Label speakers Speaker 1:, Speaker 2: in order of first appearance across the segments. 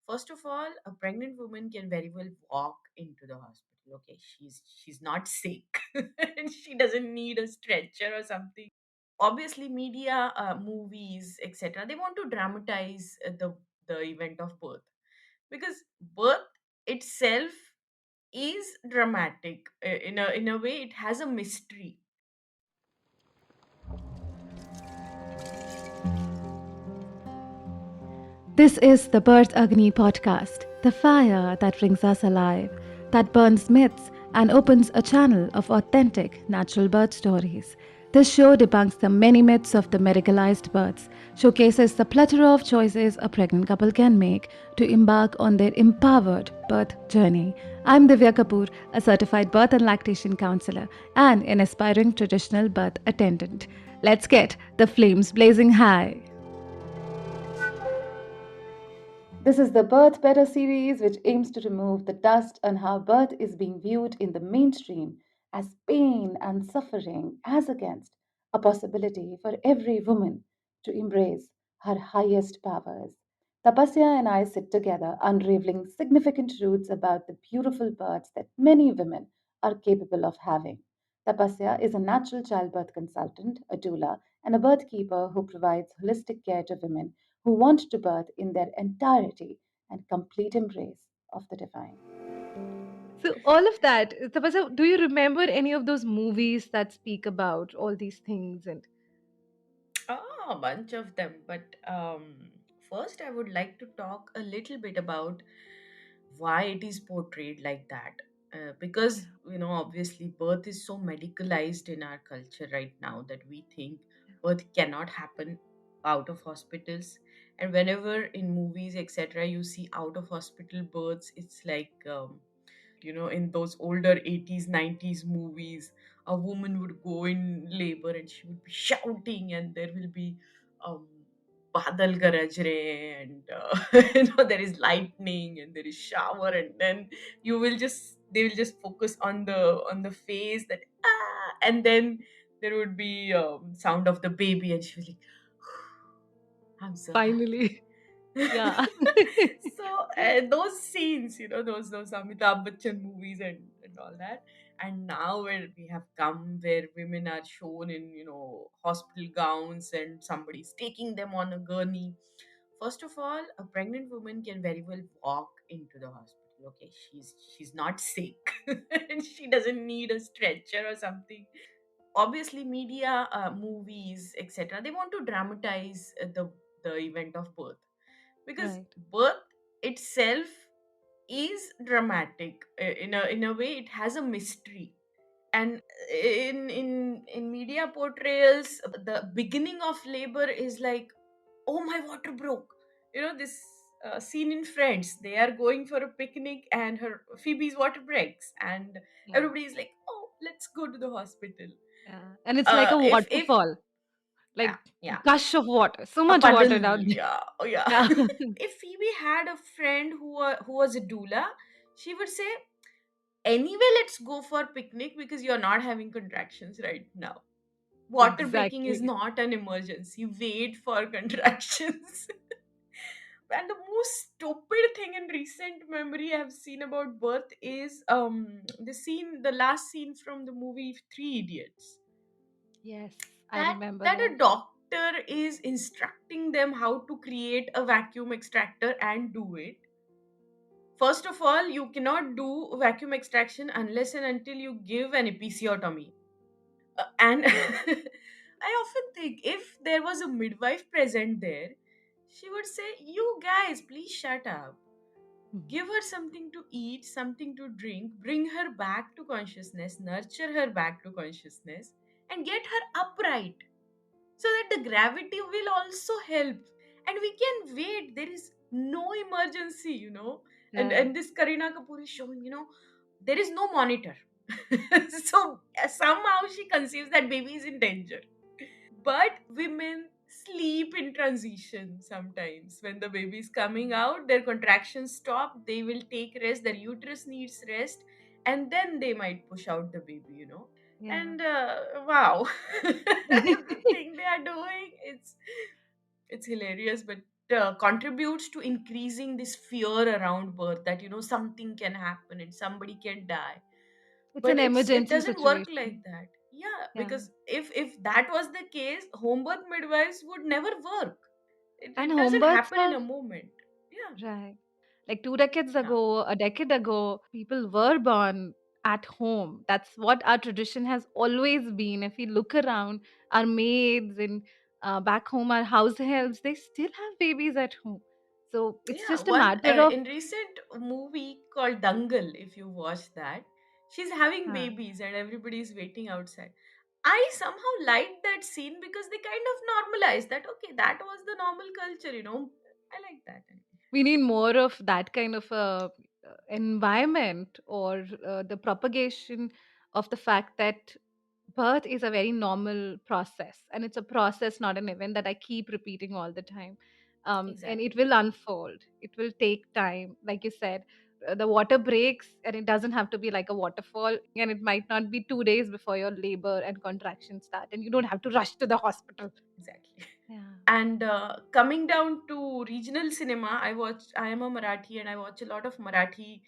Speaker 1: First of all, a pregnant woman can very well walk into the hospital. Okay, she's not sick, and she doesn't need a stretcher or something. Obviously, media, movies, etc. They want to dramatize the event of birth, because birth itself is dramatic. In a way, it has a mystery.
Speaker 2: This is the Birth Agni podcast, the fire that brings us alive, that burns myths and opens a channel of authentic natural birth stories. This show debunks the many myths of the medicalized births, showcases the plethora of choices a pregnant couple can make to embark on their empowered birth journey. I'm Divya Kapoor, a certified birth and lactation counselor and an aspiring traditional birth attendant. Let's get the flames blazing high. This is the Birth Better series, which aims to remove the dust on how birth is being viewed in the mainstream as pain and suffering, as against a possibility for every woman to embrace her highest powers. Tapasya and I sit together, unraveling significant truths about the beautiful births that many women are capable of having. Tapasya is a natural childbirth consultant, a doula, and a birth keeper who provides holistic care to women who want to birth in their entirety and complete embrace of the divine. So, all of that, Tapasya, do you remember any of those movies that speak about all these things? And
Speaker 1: A bunch of them. But first, I would like to talk a little bit about why it is portrayed like that. Because, obviously, birth is so medicalized in our culture right now that we think birth cannot happen out of hospitals. And whenever in movies, etc., you see out of hospital births, it's like, in those older 80s 90s movies, a woman would go in labor and she would be shouting, and there will be um badal garaj rahe, and there is lightning and there is shower, and then they will just focus on the face, that and then there would be sound of the baby, and she was like, I'm so
Speaker 2: finally,
Speaker 1: happy.
Speaker 2: yeah.
Speaker 1: So those scenes, those Amitabh Bachchan movies and all that. And now where we have come, where women are shown in hospital gowns and somebody's taking them on a gurney. First of all, a pregnant woman can very well walk into the hospital. Okay, she's not sick, and she doesn't need a stretcher or something. Obviously, media, movies, etc. They want to dramatize the event of birth, because
Speaker 2: Right.
Speaker 1: birth itself is dramatic. In a way, it has a mystery. And in media portrayals, the beginning of labor is like, oh, my water broke. This scene in Friends, they are going for a picnic and her Phoebe's water breaks, and
Speaker 2: Yeah.
Speaker 1: everybody is like, oh, let's go to the hospital.
Speaker 2: Yeah. And it's like a
Speaker 1: If
Speaker 2: waterfall,
Speaker 1: Yeah,
Speaker 2: like
Speaker 1: yeah,
Speaker 2: gush of water, so
Speaker 1: a
Speaker 2: much water
Speaker 1: puddle,
Speaker 2: down there.
Speaker 1: yeah, oh yeah.
Speaker 2: Yeah.
Speaker 1: If Phoebe had a friend who was a doula, she would say, anyway, let's go for picnic because you're not having contractions right now. Water breaking is
Speaker 2: Exactly.
Speaker 1: not an emergency. Wait for contractions. And the most stupid thing in recent memory I've seen about birth is the last scene from the movie Three Idiots.
Speaker 2: Yes, I remember
Speaker 1: That a
Speaker 2: that.
Speaker 1: doctor is instructing them how to create a vacuum extractor and do it. First of all, you cannot do vacuum extraction unless and until you give an episiotomy. And I often think if there was a midwife present there, she would say, you guys, please shut up.
Speaker 2: Mhm.
Speaker 1: Give her something to eat, something to drink, bring her back to consciousness, nurture her back to consciousness, and get her upright, so that the gravity will also help, and we can wait. There is no emergency,
Speaker 2: Right.
Speaker 1: and this Karina Kapoor is showing, there is no monitor. So somehow she conceives that baby is in danger. But women sleep in transition. Sometimes when the baby is coming out, their contractions stop, they will take rest, their uterus needs rest, and then they might push out the baby,
Speaker 2: Yeah.
Speaker 1: and wow. The thing they are doing, it's hilarious. But contributes to increasing this fear around birth, that something can happen and somebody can die.
Speaker 2: It's
Speaker 1: But
Speaker 2: an
Speaker 1: it
Speaker 2: emergency
Speaker 1: doesn't work like
Speaker 2: situation.
Speaker 1: that. Yeah,
Speaker 2: Yeah.
Speaker 1: because if that was the case, home birth midwives would never work.
Speaker 2: And
Speaker 1: It
Speaker 2: home
Speaker 1: doesn't
Speaker 2: births
Speaker 1: happen in
Speaker 2: were
Speaker 1: a moment. Yeah.
Speaker 2: right. Like 2 decades
Speaker 1: Yeah.
Speaker 2: ago, a decade ago, people were born at home. That's what our tradition has always been. If we look around, our maids and back home, our house helps, they still have babies at home. So it's
Speaker 1: Yeah,
Speaker 2: just a
Speaker 1: one
Speaker 2: matter of
Speaker 1: in recent movie called Dangal, if you watch that, she's having
Speaker 2: uh,
Speaker 1: babies and everybody's waiting outside. I somehow liked that scene because they kind of normalized that. Okay, that was the normal culture. I like that.
Speaker 2: we need more of that kind of a environment or the propagation of the fact that birth is a very normal process, and it's a process, not an event that I keep repeating all the time. And it
Speaker 1: Exactly.
Speaker 2: will unfold, it will take time, like you said. The water breaks, and it doesn't have to be like a waterfall, and it might not be 2 days before your labor and contractions start, and you don't have to rush to the hospital.
Speaker 1: Exactly.
Speaker 2: Yeah.
Speaker 1: And coming down to regional cinema, I am a Marathi and I watch a lot of Marathi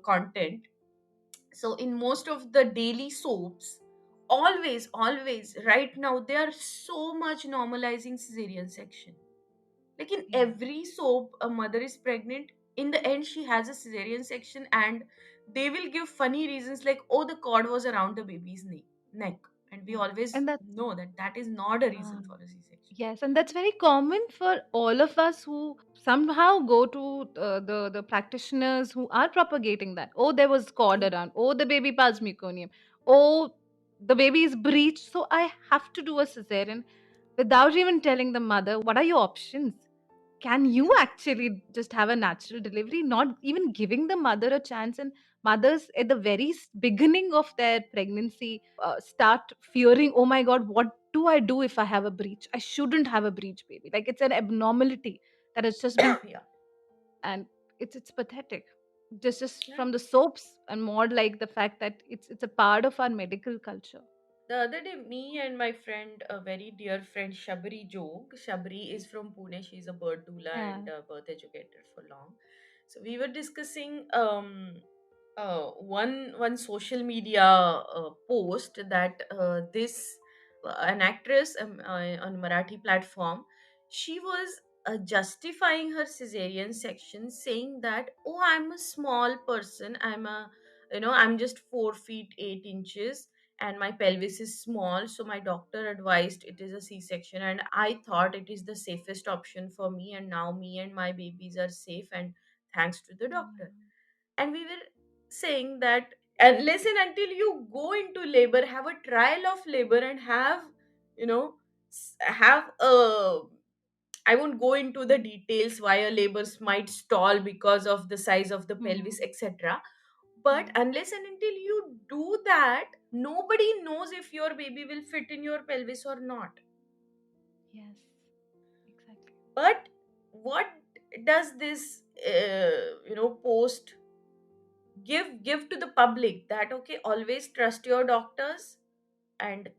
Speaker 1: content. So in most of the daily soaps, always, right now, they are so much normalizing cesarean section. Like in
Speaker 2: Yeah.
Speaker 1: every soap, a mother is pregnant. In the end, she has a cesarean section, and they will give funny reasons like, "Oh, the cord was around the baby's neck," and we
Speaker 2: Yeah.
Speaker 1: always
Speaker 2: And that
Speaker 1: know that that is not a reason
Speaker 2: um,
Speaker 1: for a C-section.
Speaker 2: yes, and that's very common for all of us who somehow go to the practitioners who are propagating that. Oh, there was cord
Speaker 1: Yeah,
Speaker 2: around. Oh, the baby passed meconium. Oh, the baby is breached, so I have to do a cesarean without even telling the mother what are your options. Can you
Speaker 1: yeah,
Speaker 2: actually just have a natural delivery, not even giving the mother a chance? And mothers at the very beginning of their pregnancy start fearing, oh my god, what do I do if I have a breach? I shouldn't have a breech baby. Like it's an abnormality that has just been,
Speaker 1: yeah.
Speaker 2: and it's pathetic. Just
Speaker 1: Yeah.
Speaker 2: from the soaps, and more like the fact that it's a part of our medical culture.
Speaker 1: The other day, me and my friend, a very dear friend, Shabri Jog. Shabri is from Pune. She's a birth doula
Speaker 2: Yeah.
Speaker 1: and a birth educator for long. So we were discussing one social media post that this an actress on Marathi platform. She was justifying her cesarean section, saying that, "Oh, I'm a small person. I'm just 4 feet 8 inches." And my pelvis is small, so my doctor advised it is a c-section, and I thought it is the safest option for me, and now me and my babies are safe, and thanks to the doctor.
Speaker 2: Yeah.
Speaker 1: And we were saying that, and listen, until you go into labor, have a trial of labor, and have you know have a, I won't go into the details why a labor might stall because of the size of the pelvis,
Speaker 2: Mhm.
Speaker 1: etc. But
Speaker 2: Yeah.
Speaker 1: unless and until you do that, nobody knows if your baby will fit in your pelvis or not.
Speaker 2: Yes. Exactly.
Speaker 1: But what does this post give to the public? That, okay, always trust your doctors. And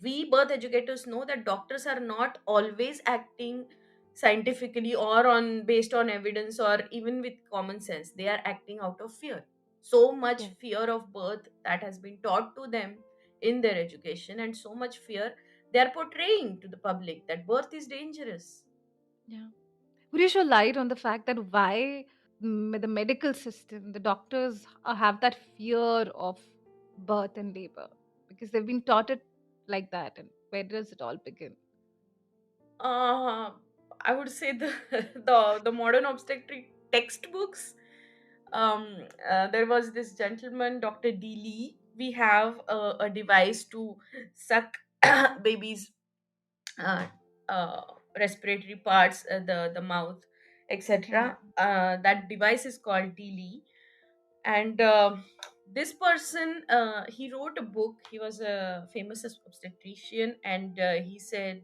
Speaker 1: we birth educators know that doctors are not always acting scientifically or on based on evidence or even with common sense. They are acting out of fear. So much
Speaker 2: Yes.
Speaker 1: fear of birth that has been taught to them in their education, and so much fear they are portraying to the public that birth is dangerous.
Speaker 2: Yeah. Would you shed light on the fact that why the medical system, the doctors have that fear of birth and labor? Because they've been taught it like that. And where does it all begin?
Speaker 1: uh, I would say the the modern obstetric textbooks. There was this gentleman, Dr. D. Lee. We have a device to suck babies' uh, uh, respiratory parts, the mouth,
Speaker 2: Yeah.
Speaker 1: etc. That device is called D. Lee, and this person, he wrote a book. He was a famous obstetrician, and he said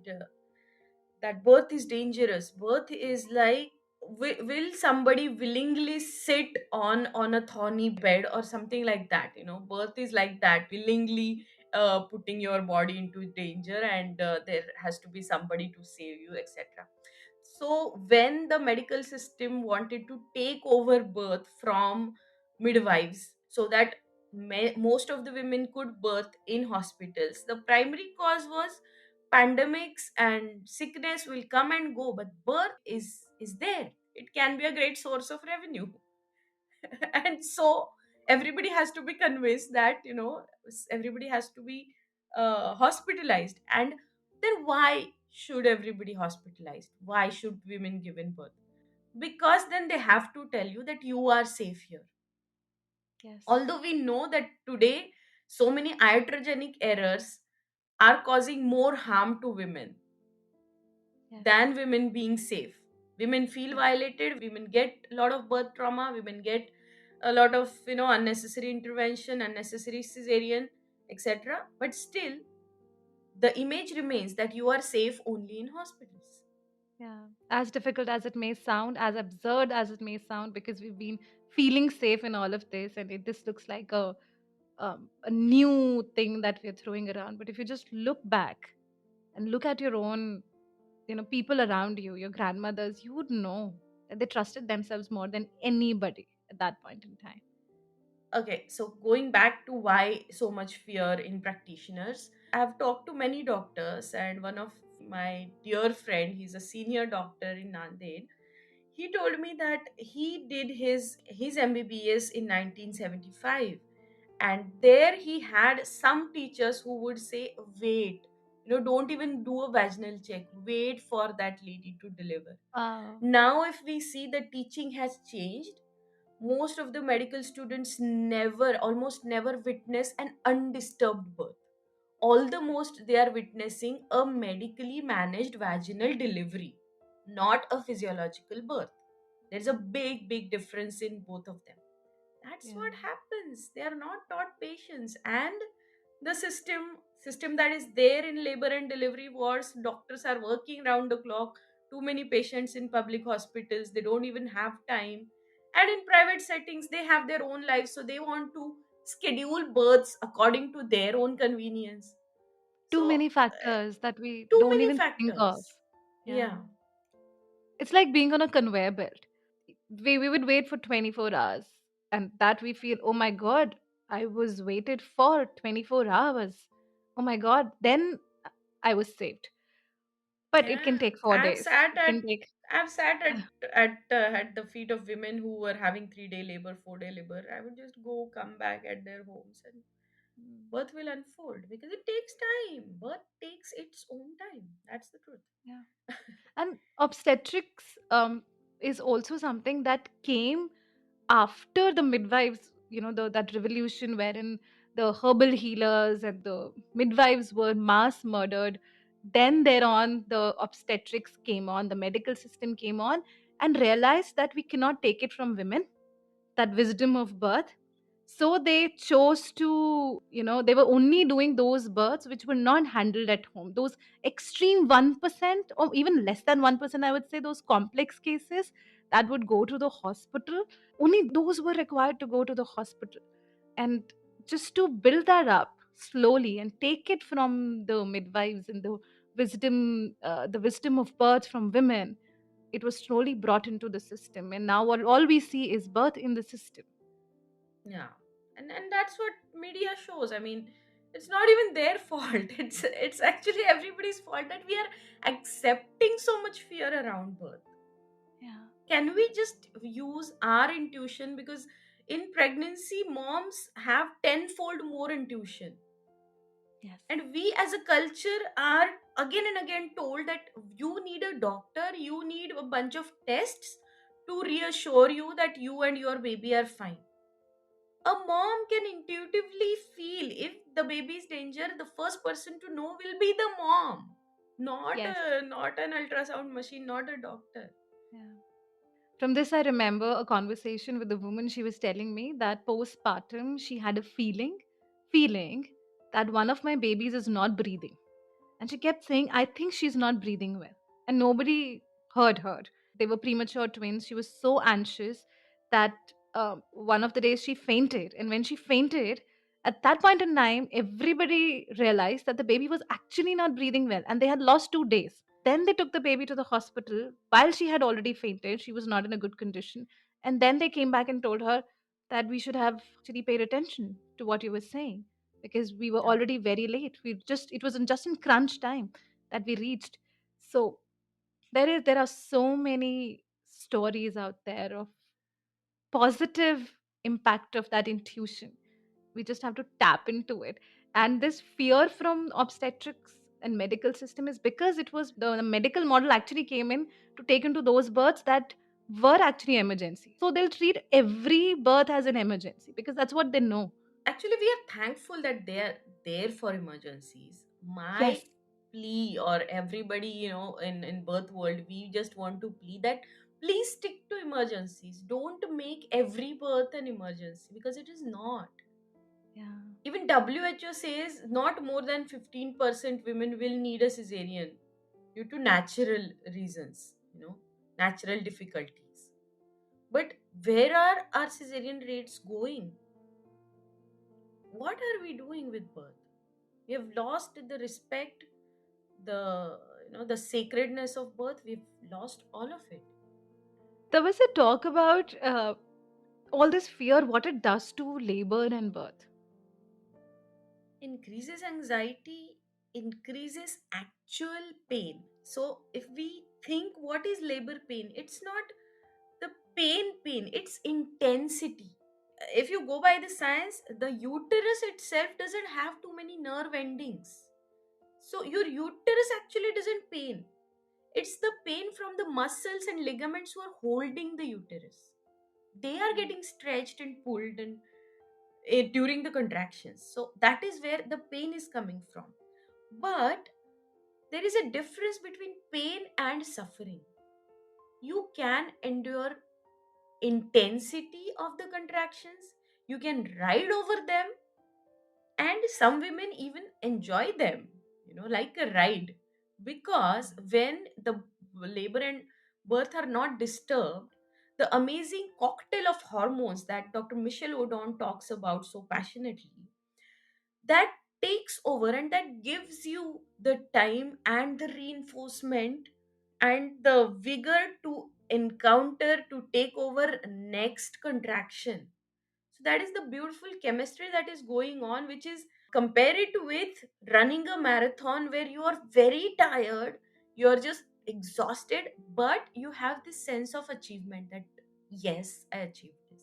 Speaker 1: that birth is dangerous. Birth is like, will somebody willingly sit on a thorny bed or something like that? Birth is like that, willingly putting your body into danger, and there has to be somebody to save you, etc. So when the medical system wanted to take over birth from midwives so that most of the women could birth in hospitals, the primary cause was pandemics and sickness will come and go, but birth is there. It can be a great source of revenue. And so everybody has to be convinced that, everybody has to be hospitalized. And then why should everybody hospitalized? Why should women give in birth? Because then they have to tell you that you are safe here.
Speaker 2: Yes.
Speaker 1: Although we know that today so many iatrogenic errors are causing more harm to women
Speaker 2: Yes.
Speaker 1: than women being safe. Women feel
Speaker 2: Yes.
Speaker 1: violated, women get a lot of birth trauma, women get a lot of, unnecessary intervention, unnecessary cesarean, etc. But still, the image remains that you are safe only in hospitals.
Speaker 2: Yeah. As difficult as it may sound, as absurd as it may sound, because we've been feeling safe in all of this, and this looks like a new thing that we're throwing around. But if you just look back and look at your own, people around you, your grandmothers, you would know that they trusted themselves more than anybody at that point in time.
Speaker 1: Okay, so going back to why so much fear in practitioners, I've talked to many doctors, and one of my dear friend, he's a senior doctor in Nanded. He told me that he did his MBBS in 1975, and there he had some teachers who would say, wait, don't even do a vaginal check, wait for that lady to deliver.
Speaker 2: Wow.
Speaker 1: Now if we see the teaching has changed, most of the medical students almost never witness an undisturbed birth. All the most they are witnessing a medically managed vaginal delivery, not a physiological birth. There's a big difference in both of them. That's
Speaker 2: Yeah.
Speaker 1: what happens. They are not taught patience. And the system that is there in labor and delivery wards, doctors are working round the clock. Too many patients in public hospitals, they don't even have time. And in private settings, they have their own lives, so they want to schedule births according to their own convenience.
Speaker 2: Too
Speaker 1: So
Speaker 2: many factors that we
Speaker 1: too
Speaker 2: don't
Speaker 1: many
Speaker 2: even think of.
Speaker 1: factors.
Speaker 2: Yeah.
Speaker 1: Yeah.
Speaker 2: It's like being on a conveyor belt. We would wait for 24 hours, and that we feel, oh my God, I was waited for 24 hours. Oh my God, then I was saved. But it can
Speaker 1: Yeah,
Speaker 2: take 4 days. It can take.
Speaker 1: I've sat at the feet of women who were having 3 day labor, 4 day labor. I would just go come back at their homes, and
Speaker 2: Mm,
Speaker 1: birth will unfold because it takes time. Birth takes its own time. That's the truth.
Speaker 2: yeah. And obstetrics is also something that came after the midwives, that revolution wherein the herbal healers and the midwives were mass murdered. Then thereon, the obstetrics came on, the medical system came on, and realized that we cannot take it from women, that wisdom of birth. So they chose to, they were only doing those births which were not handled at home. Those extreme 1%, or even less than 1%, I would say, those complex cases that would go to the hospital, only those were required to go to the hospital. And just to build that up slowly and take it from the midwives and the wisdom of birth from women, it was slowly brought into the system. And now all we see is birth in the system.
Speaker 1: Yeah, and that's what media shows. I mean, it's not even their fault. It's actually everybody's fault that we are accepting so much fear around birth.
Speaker 2: Yeah.
Speaker 1: Can we just use our intuition? Because in pregnancy moms have tenfold more intuition,
Speaker 2: Yes.
Speaker 1: and we as a culture are again and again told that you need a doctor, you need a bunch of tests to reassure you that you and your baby are fine. A mom can intuitively feel if the baby is danger. The first person to know will be the mom,
Speaker 2: Yes.
Speaker 1: not an ultrasound machine, not a doctor.
Speaker 2: Yeah. From this, I remember a conversation with a woman. She was telling me that postpartum, she had a feeling that one of my babies is not breathing. And she kept saying, I think she's not breathing well. And nobody heard her. They were premature twins. She was so anxious that one of the days she fainted. And when she fainted, at that point in time, everybody realized that the baby was actually not breathing well and they had lost 2 days.
Speaker 3: Then they took the baby to the hospital while she had already fainted. She was not in a good condition. And then they came back and told her that we should have actually paid attention to what you were saying, because we were
Speaker 1: Yeah.
Speaker 3: already very late. It was just in crunch time that we reached. So there are so many stories out there of positive impact of that intuition. We just have to tap into it. And this fear from obstetrics and medical system is because it was the medical model actually came in to take into those births that were actually emergency, so they'll treat every birth as an emergency because that's what they know.
Speaker 1: Actually, we are thankful that they are there for emergencies. My
Speaker 3: Yes.
Speaker 1: plea, or everybody, in birth world, we just want to plea that please stick to emergencies. Don't make every birth an emergency, because it is not.
Speaker 3: Yeah.
Speaker 1: Even WHO says not more than 15% women will need a cesarean due to natural reasons, natural difficulties. But where are our cesarean rates going? What are we doing with birth? We have lost the respect, the sacredness of birth. We've lost all of it.
Speaker 3: There was a talk about all this fear, what it does to labor and birth.
Speaker 1: Increases anxiety, increases actual pain. So if we think what is labor pain, it's not the pain, it's intensity. If you go by the science, the uterus itself doesn't have too many nerve endings. So your uterus actually doesn't pain. It's the pain from the muscles and ligaments who are holding the uterus. They are
Speaker 3: Yeah.
Speaker 1: getting stretched and pulled and during the contractions. So that is where the pain is coming from. But there is a difference between pain and suffering. You can endure intensity of the contractions, you can ride over them, and some women even enjoy them, like a ride. Because when the labor and birth are not disturbed, the amazing cocktail of hormones that Dr. Michelle Odon talks about so passionately, that takes over and that gives you the time and the reinforcement and the vigor to encounter, to take over next contraction. So that is the beautiful chemistry that is going on, which is compare it with running a marathon where you are very tired, you're just exhausted, but you have this sense of achievement that yes, I achieved this.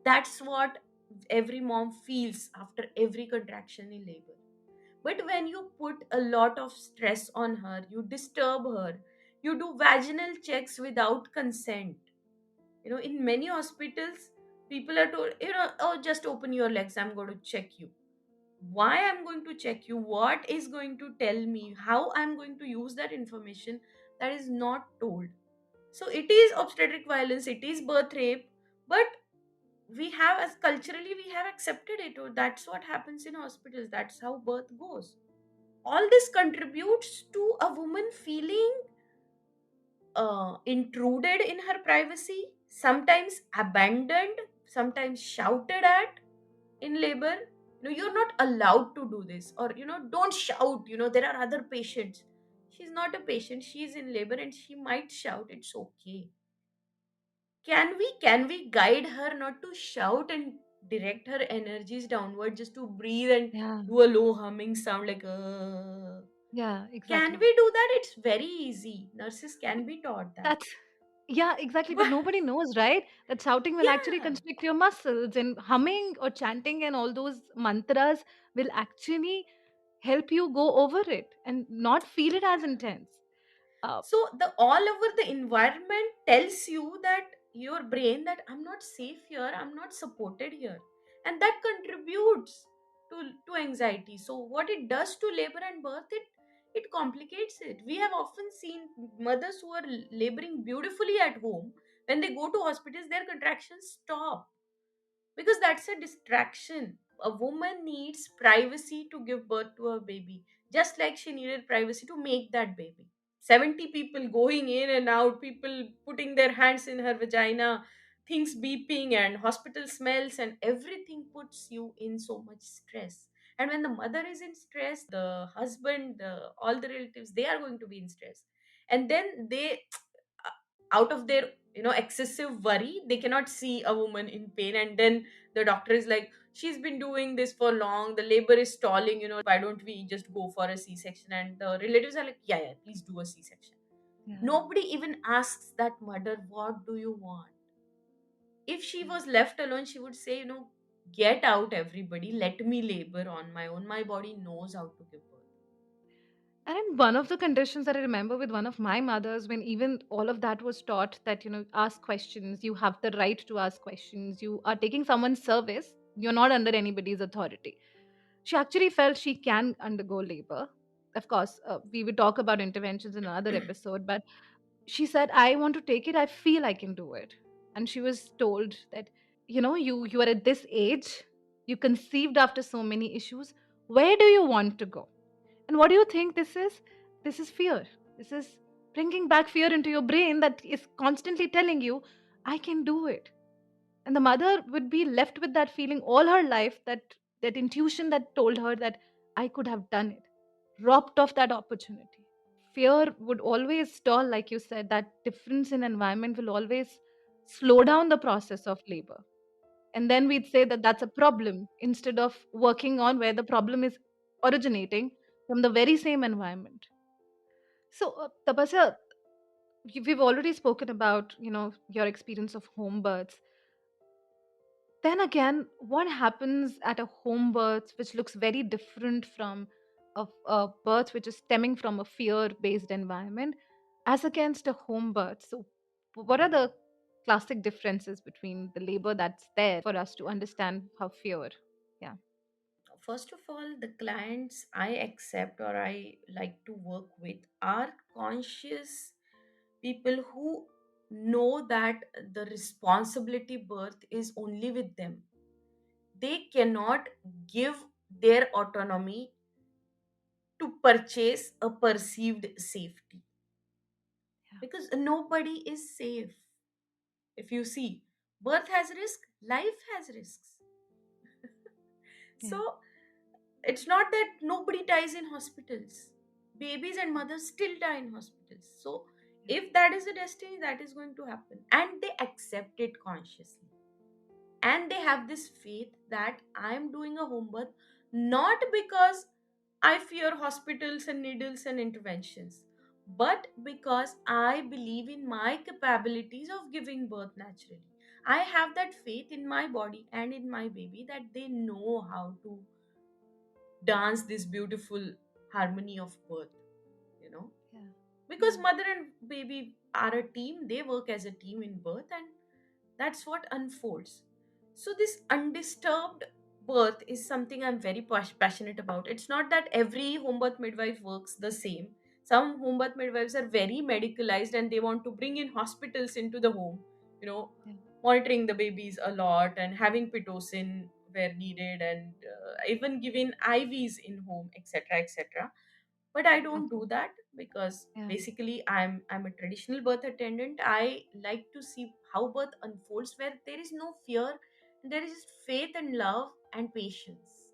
Speaker 1: That's what every mom feels after every contraction in labor. But when you put a lot of stress on her, you disturb her, you do vaginal checks without consent. In many hospitals, people are told, oh, just open your legs, I'm going to check you. Why I'm going to check you? What is going to tell me? How I'm going to use that information? That is not told. So it is obstetric violence, it is birth rape, but we have, as culturally, we have accepted it. Or that's what happens in hospitals. That's how birth goes. All this contributes to a woman feeling intruded in her privacy, sometimes abandoned, sometimes shouted at in labor. You're not allowed to do this, or don't shout, there are other patients. She's not a patient, she's in labor, and she might shout. It's okay. Can we guide her not to shout and direct her energies downward, just to breathe and
Speaker 3: Yeah.
Speaker 1: do a low humming sound like
Speaker 3: Yeah,
Speaker 1: can
Speaker 3: exactly.
Speaker 1: we do that? It's very easy. Nurses can be taught that.
Speaker 3: That's Yeah, exactly. But
Speaker 1: But
Speaker 3: nobody knows, right? That shouting will actually
Speaker 1: yeah.
Speaker 3: constrict your muscles, and humming or chanting and all those mantras will actually help you go over it and not feel it as intense. Uh,
Speaker 1: So the all over the environment tells you that your brain that I'm not safe here, I'm not supported here, and that contributes to anxiety. So what it does to labor and birth, it complicates it. We have often seen mothers who are laboring beautifully at home. When they go to hospitals, their contractions stop, because that's a distraction. A woman needs privacy to give birth to a baby, just like she needed privacy to make that baby. 70 people going in and out, people putting their hands in her vagina, things beeping, and hospital smells, and everything puts you in so much stress. And when the mother is in stress, the husband, all the relatives, they are going to be in stress. and then they out of their excessive worry, they cannot see a woman in pain, and then the doctor is like, she's been doing this for long, the labor is stalling, why don't we just go for a c-section, and the relatives are like, yeah, yeah, please do a c-section.
Speaker 3: Yeah.
Speaker 1: Nobody even asks that mother, what do you want? If she was left alone, she would say, get out, everybody, let me labor on my own, my body knows how to give birth.
Speaker 3: And in one of the conditions that I remember with one of my mothers, when even all of that was taught, that, ask questions, you have the right to ask questions, you are taking someone's service, you're not under anybody's authority. She actually felt she can undergo labor. Of course, we would talk about interventions in another episode, but she said, I want to take it, I feel I can do it. And she was told that, you are at this age, you conceived after so many issues, where do you want to go? And what do you think this is? This is fear. This is bringing back fear into your brain that is constantly telling you, I can do it. And the mother would be left with that feeling all her life, that intuition that told her that I could have done it, robbed of that opportunity. Fear would always stall, like you said, that difference in environment will always slow down the process of labor. And then we'd say that that's a problem instead of working on where the problem is originating from the very same environment. So, Tapasya, we've already spoken about, your experience of home births. Then again, what happens at a home birth which looks very different from a birth which is stemming from a fear-based environment as against a home birth? So, what are the classic differences between the labor that's there for us to understand how fear? Yeah,
Speaker 1: First of all, the clients I accept or I like to work with are conscious people who know that the responsibility birth is only with them. They cannot give their autonomy to purchase a perceived safety,
Speaker 3: yeah,
Speaker 1: because nobody is safe. If you see, birth has risk, life has risks.
Speaker 3: yeah,
Speaker 1: So it's not that nobody dies in hospitals. Babies and mothers still die in hospitals. So
Speaker 3: yeah,
Speaker 1: if that is a destiny, that is going to happen. And they accept it consciously. And they have this faith that I am doing a home birth not because I fear hospitals and needles and interventions, but because I believe in my capabilities of giving birth naturally. I have that faith in my body and in my baby that they know how to dance this beautiful harmony of birth, you know
Speaker 3: yeah,
Speaker 1: because
Speaker 3: yeah,
Speaker 1: mother and baby are a team, they work as a team in birth, and that's what unfolds. So this undisturbed birth is something I'm very passionate about. It's not that every home birth midwife works the same. Some home birth midwives are very medicalized and they want to bring in hospitals into the home, you know
Speaker 3: yeah.
Speaker 1: monitoring the babies a lot and having pitocin where needed, and even giving ivs in home, etc., etc. But I don't do
Speaker 3: Okay.
Speaker 1: that, because
Speaker 3: Yeah,
Speaker 1: basically I'm a traditional birth attendant. I like to see how birth unfolds, where there is no fear, there is just faith and love and patience,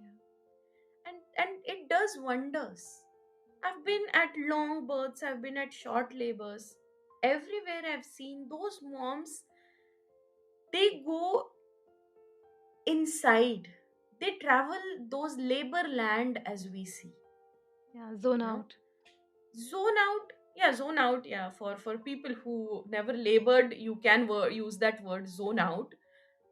Speaker 3: yeah,
Speaker 1: and it does wonders. I've been at long births, I've been at short labors. Everywhere I've seen those moms, they go inside, they travel those labor land, as we see,
Speaker 3: yeah. Zone
Speaker 1: you know
Speaker 3: out.
Speaker 1: zone out. Yeah, zone out. Yeah, for people who never labored, you can use that word, zone out.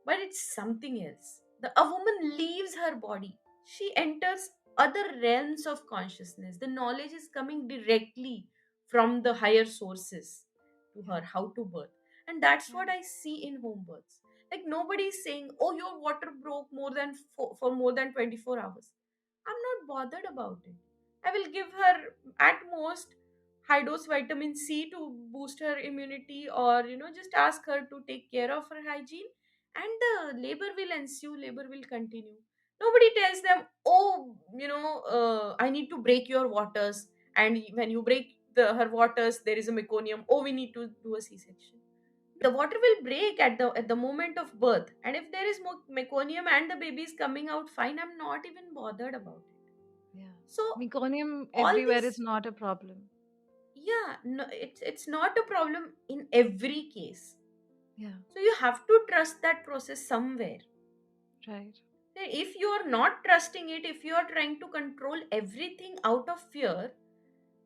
Speaker 1: But it's something else. A woman leaves her body, she enters other realms of consciousness. The knowledge is coming directly from the higher sources to
Speaker 3: Yeah,
Speaker 1: her how to birth. And that's
Speaker 3: yeah,
Speaker 1: what I see in home births. Like, nobody is saying, oh, your water broke more than for more than 24 hours. I'm not bothered about it. I will give her at most high dose vitamin C to boost her immunity, or just ask her to take care of her hygiene, and the labor will ensue, labor will continue. Nobody tells them, oh, I need to break your waters, and when you break her waters, there is a meconium, oh, we need to do a c-section. The water will break at the moment of birth, and if there is meconium and the baby is coming out fine, I'm not even bothered about it.
Speaker 3: yeah.
Speaker 1: So
Speaker 3: Meconium
Speaker 1: all
Speaker 3: everywhere is
Speaker 1: this,
Speaker 3: not a problem.
Speaker 1: Yeah, no, it's not a problem in every case.
Speaker 3: Yeah,
Speaker 1: So you have to trust that process somewhere.
Speaker 3: right.
Speaker 1: Then if you are not trusting it, if you are trying to control everything out of fear,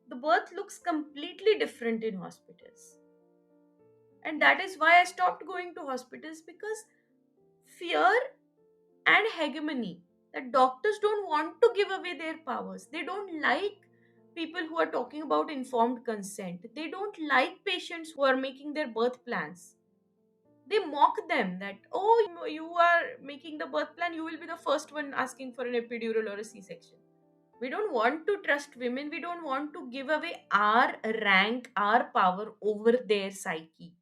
Speaker 1: the birth looks completely different in hospitals. And
Speaker 3: Yes.
Speaker 1: that is why I stopped going to hospitals, because fear and hegemony, that doctors don't want to give away their powers. They don't like people who are talking about informed consent. They don't like patients who are making their birth plans. They mock them that, oh, you are making the birth plan, you will be the first one asking for an epidural or a C-section. We don't want to trust women. We don't want to give away our rank, our power over their psyche.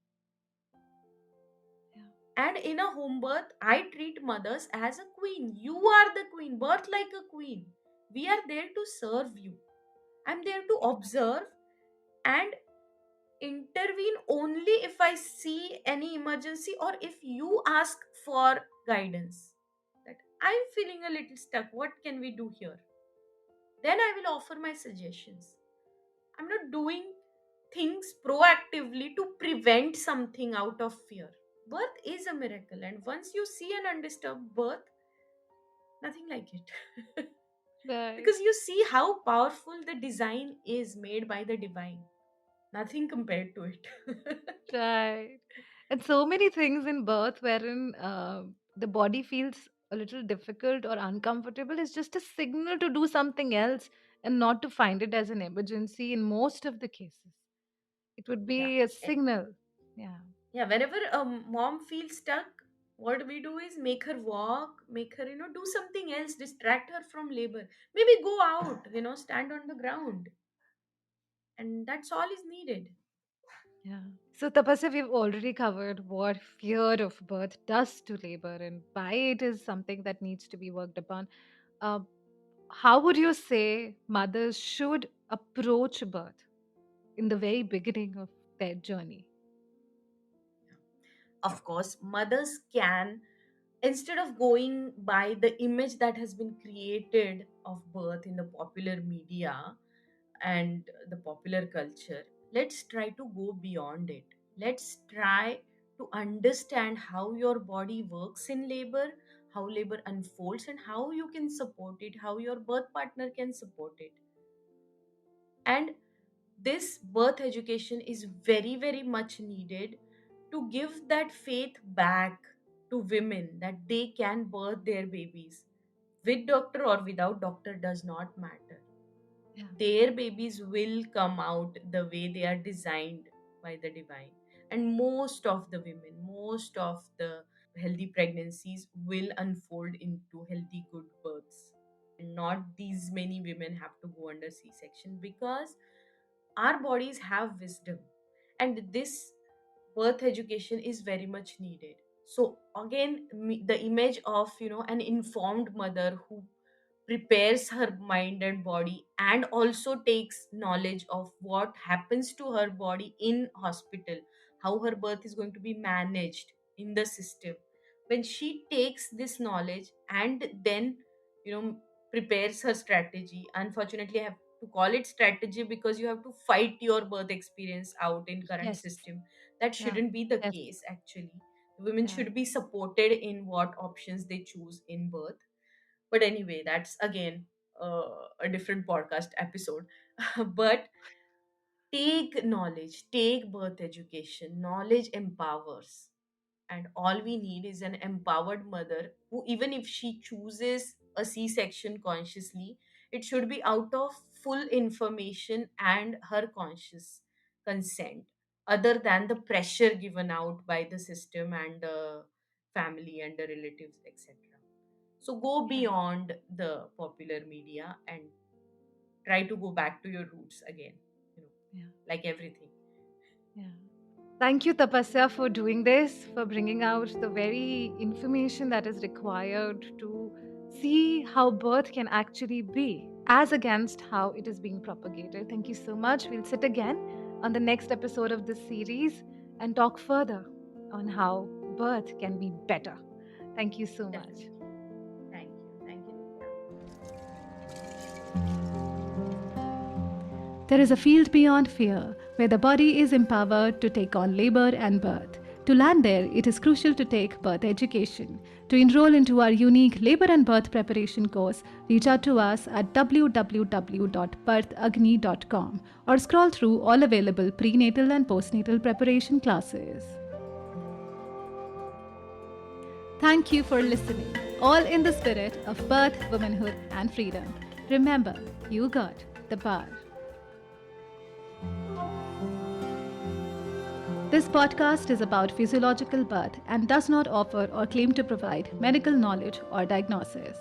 Speaker 3: Yeah.
Speaker 1: And in a home birth, I treat mothers as a queen. You are the queen. Birth like a queen. We are there to serve you. I'm there to observe and intervene only if I see any emergency or if you ask for guidance. That I'm feeling a little stuck. What can we do here? Then I will offer my suggestions. I'm not doing things proactively to prevent something out of fear. Birth is a miracle, and once you see an undisturbed birth, nothing like it.
Speaker 3: Right.
Speaker 1: Because you see how powerful the design is made by the divine. Nothing compared to it.
Speaker 3: Right. And so many things in birth wherein the body feels a little difficult or uncomfortable is just a signal to do something else and not to find it as an emergency in most of the cases. It would
Speaker 1: Yeah.
Speaker 3: be a
Speaker 1: Eh,
Speaker 3: signal. Yeah.
Speaker 1: yeah, whenever a mom feels stuck, what we do is make her walk, make her, do something else, distract her from labor. Maybe go out, stand on the ground. And that's all is needed.
Speaker 3: Yeah. So, Tapasya, we've already covered what fear of birth does to labor and why it is something that needs to be worked upon. Uh, how would you say mothers should approach birth in the very beginning of their journey?
Speaker 1: Of course, mothers can, instead of going by the image that has been created of birth in the popular media and the popular culture, let's try to go beyond it. Let's try to understand how your body works in labor, how labor unfolds, and how you can support it, how your birth partner can support it. And this birth education is very, very much needed to give that faith back to women that they can birth their babies with doctor or without doctor, does not matter.
Speaker 3: Yeah.
Speaker 1: Their babies will come out the way they are designed by the divine. And most of the women, most of the healthy pregnancies will unfold into healthy good births. And not these many women have to go under C-section, because our bodies have wisdom, and this birth education is very much needed. So again, the image of an informed mother who prepares her mind and body and also takes knowledge of what happens to her body in hospital, how her birth is going to be managed in the system. When she takes this knowledge and then you know prepares her strategy, unfortunately I have to call it strategy because you have to fight your birth experience out in current
Speaker 3: Yes.
Speaker 1: system. That
Speaker 3: Yeah.
Speaker 1: shouldn't be the
Speaker 3: Yes.
Speaker 1: case actually. Women
Speaker 3: Yeah.
Speaker 1: should be supported in what options they choose in birth. But anyway, that's again a different podcast episode. But take knowledge, take birth education. Knowledge empowers, and all we need is an empowered mother who, even if she chooses a C-section consciously, it should be out of full information and her conscious consent, other than the pressure given out by the system and the family and the relatives, etc. So go
Speaker 3: Yeah.
Speaker 1: beyond the popular media and try to go back to your roots again, you know,
Speaker 3: Yeah.
Speaker 1: like everything.
Speaker 3: Yeah. Thank you, Tapasya, for doing this, for bringing out the very information that is required to see how birth can actually be, as against how it is being propagated. Thank you so much. We'll sit again on the next episode of this series and talk further on how birth can be better. Thank you so much.
Speaker 1: Definitely. Thank you. Thank you, Nitya.
Speaker 3: There is a field beyond fear, where the body is empowered to take on labor and birth. To land there, it is crucial to take birth education. To enroll into our unique labor and birth preparation course, reach out to us at www.birthagni.com or scroll through all available prenatal and postnatal preparation classes. Thank you for listening, all in the spirit of birth, womanhood, and freedom. Remember, you got the power. This podcast is about physiological birth and does not offer or claim to provide medical knowledge or diagnosis.